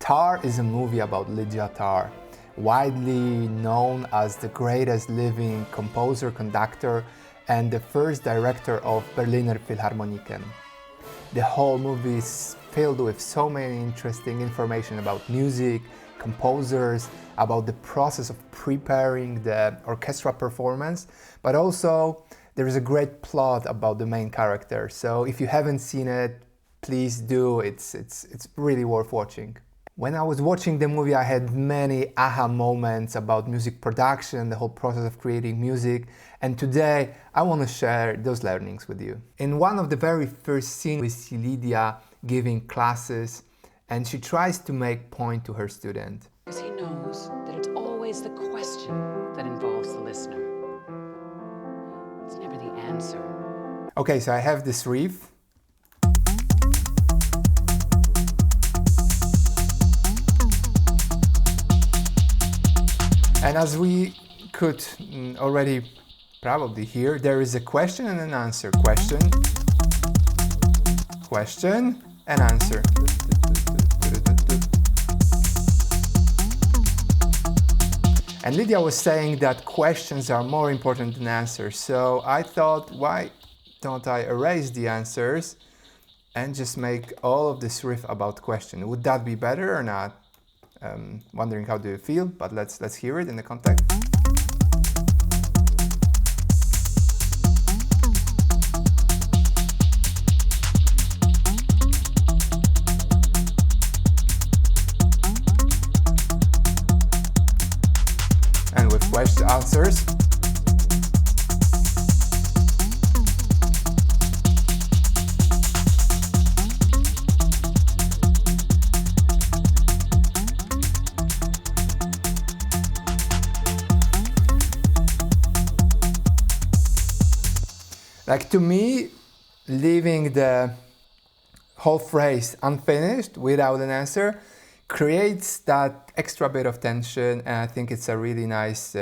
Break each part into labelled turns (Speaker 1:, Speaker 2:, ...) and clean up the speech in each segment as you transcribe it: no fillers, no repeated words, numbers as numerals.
Speaker 1: Tar is a movie about Lydia Tar, widely known as the greatest living composer, conductor, and the first director of Berliner Philharmoniken. The whole movie is filled with so many interesting information about music, composers, about the process of preparing the orchestra performance, but also there is a great plot about the main character. So if you haven't seen it, please do. It's really worth watching. When I was watching the movie, I had many aha moments about music production, the whole process of creating music, and today I want to share those learnings with you. In one of the very first scenes, we see Lydia giving classes, and she tries to make point to her student.
Speaker 2: Because he knows that it's always the question that involves the listener. It's never the answer.
Speaker 1: Okay, so I have this riff. And as we could already probably hear, there is a question and an answer. Question, question, and answer. And Lydia was saying that questions are more important than answers. So I thought, why don't I erase the answers and just make all of this riff about question? Would that be better or not? Wondering how do you feel, but let's hear it in the context. And with question answers. Like, to me, leaving the whole phrase unfinished without an answer creates that extra bit of tension, and I think it's a really nice,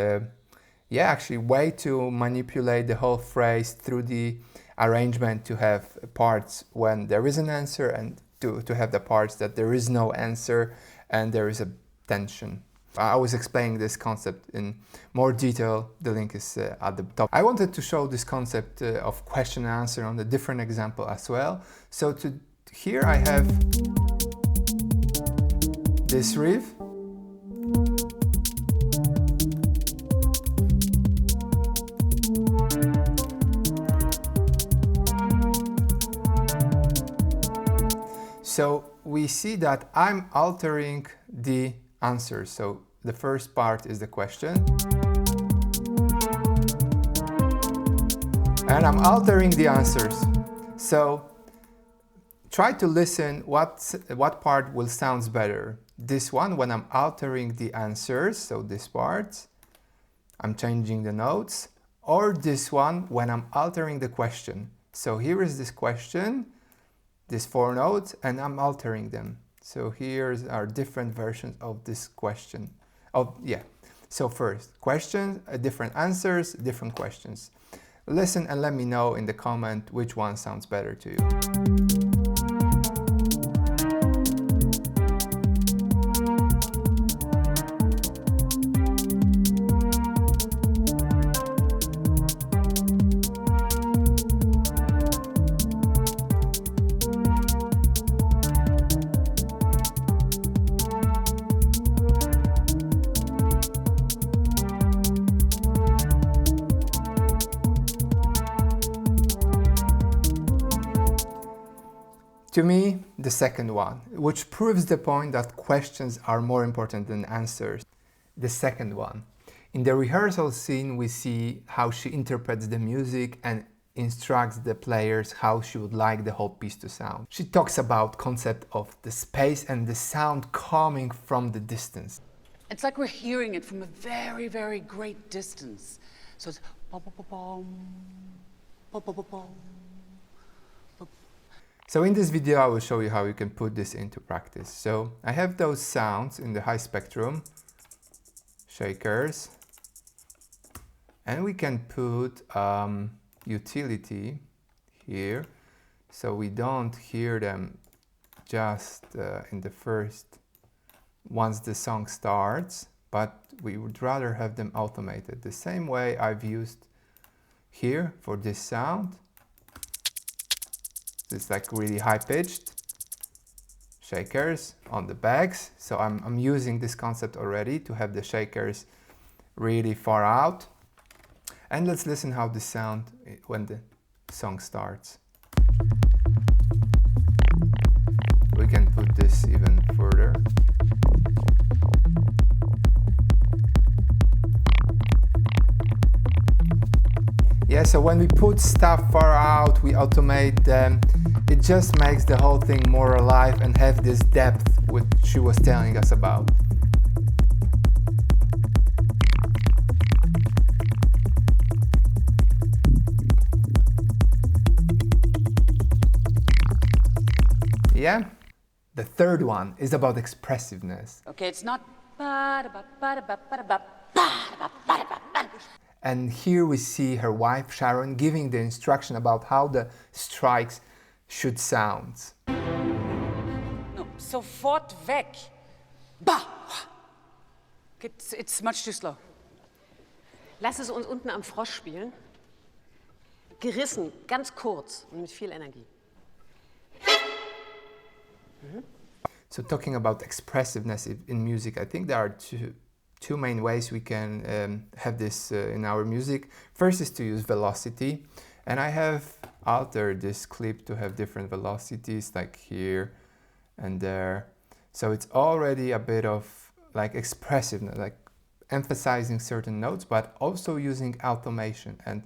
Speaker 1: actually way to manipulate the whole phrase through the arrangement, to have parts when there is an answer and to have the parts that there is no answer and there is a tension. I was explaining this concept in more detail. The link is at the top. I wanted to show this concept of question and answer on a different example as well. So here I have this riff. So we see that I'm altering the answers. So the first part is the question, and I'm altering the answers. So try to listen what part will sound better. This one, when I'm altering the answers, so this part, I'm changing the notes, or this one when I'm altering the question. So here is this question, these 4 notes, and I'm altering them. So here are different versions of this question. So first, questions, different answers, different questions. Listen and let me know in the comment which one sounds better to you. To me, the second one, which proves the point that questions are more important than answers. The second one. In the rehearsal scene, we see how she interprets the music and instructs the players how she would like the whole piece to sound. She talks about concept of the space and the sound coming from the distance.
Speaker 2: It's like we're hearing it from a very, very great distance. So it's bum-bum-bum-bum, bum-bum-bum-bum.
Speaker 1: So in this video, I will show you how you can put this into practice. So I have those sounds in the high spectrum, shakers, and we can put utility here, so we don't hear them just in the first once the song starts, but we would rather have them automated. The same way I've used here for this sound. It's like really high-pitched shakers on the bags. So I'm using this concept already to have the shakers really far out. And let's listen how this sound when the song starts. We can put this even further. Yeah, so when we put stuff far out, we automate them, it just makes the whole thing more alive and have this depth which she was telling us about. Yeah? The third one is about expressiveness.
Speaker 2: Okay, it's not.
Speaker 1: And here we see her wife Sharon giving the instruction about how the strikes should sound.
Speaker 2: No, sofort weg. Bah! It's much too slow.
Speaker 3: Lass es uns unten am Frosch spielen. Gerissen, ganz kurz und mit viel Energie.
Speaker 1: So talking about expressiveness in music, I think there are two main ways we can have this in our music. First is to use velocity, and I have altered this clip to have different velocities like here and there. So it's already a bit of like expressiveness, like emphasizing certain notes, but also using automation. And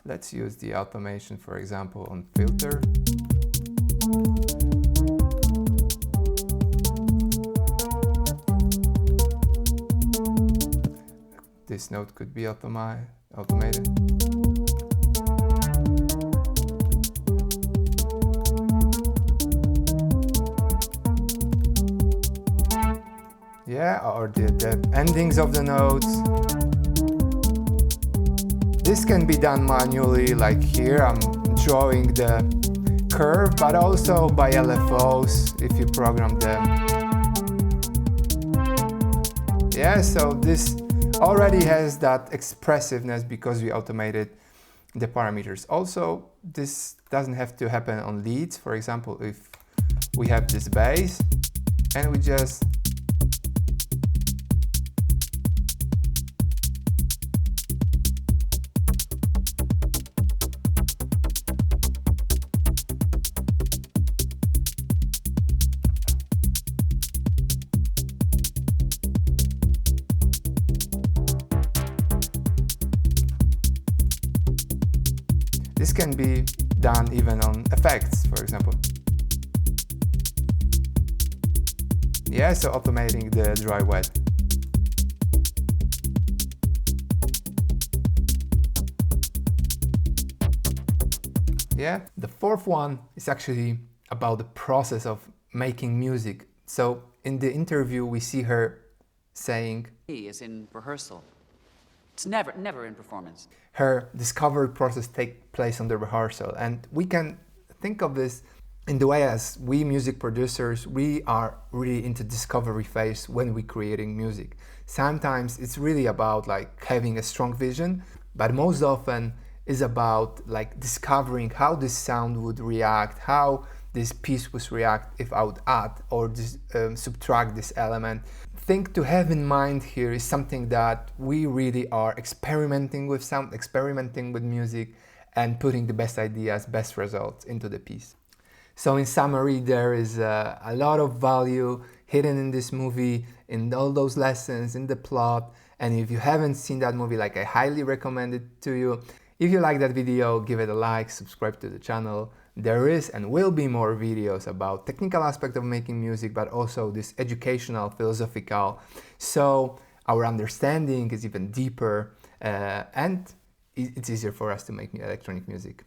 Speaker 1: let's use the automation, for example, on filter. This note could be automated. Yeah, or the endings of the notes. This can be done manually, like here I'm drawing the curve, but also by LFOs if you program them. Yeah, so this already has that expressiveness because we automated the parameters. Also, this doesn't have to happen on leads. For example, if we have this bass and we just this can be done even on effects, for example. Yeah, so automating the dry wet. Yeah, the fourth one is actually about the process of making music. So in the interview we see her saying
Speaker 2: He is in rehearsal. It's never in performance.
Speaker 1: her discovery process takes place on the rehearsal, and we can think of this in the way as we music producers, we are really into discovery phase when we're creating music. Sometimes it's really about like having a strong vision, but most often is about like discovering how this sound would react, how this piece would react if I would add or subtract this element. Thing to have in mind here is something that we really are experimenting with sound, experimenting with music, and putting the best ideas, best results into the piece. So in summary, there is a lot of value hidden in this movie, in all those lessons, in the plot. And if you haven't seen that movie, like I highly recommend it to you. If you like that video, give it a like, subscribe to the channel. There is and will be more videos about technical aspect of making music, but also this educational, philosophical. So our understanding is even deeper and it's easier for us to make electronic music.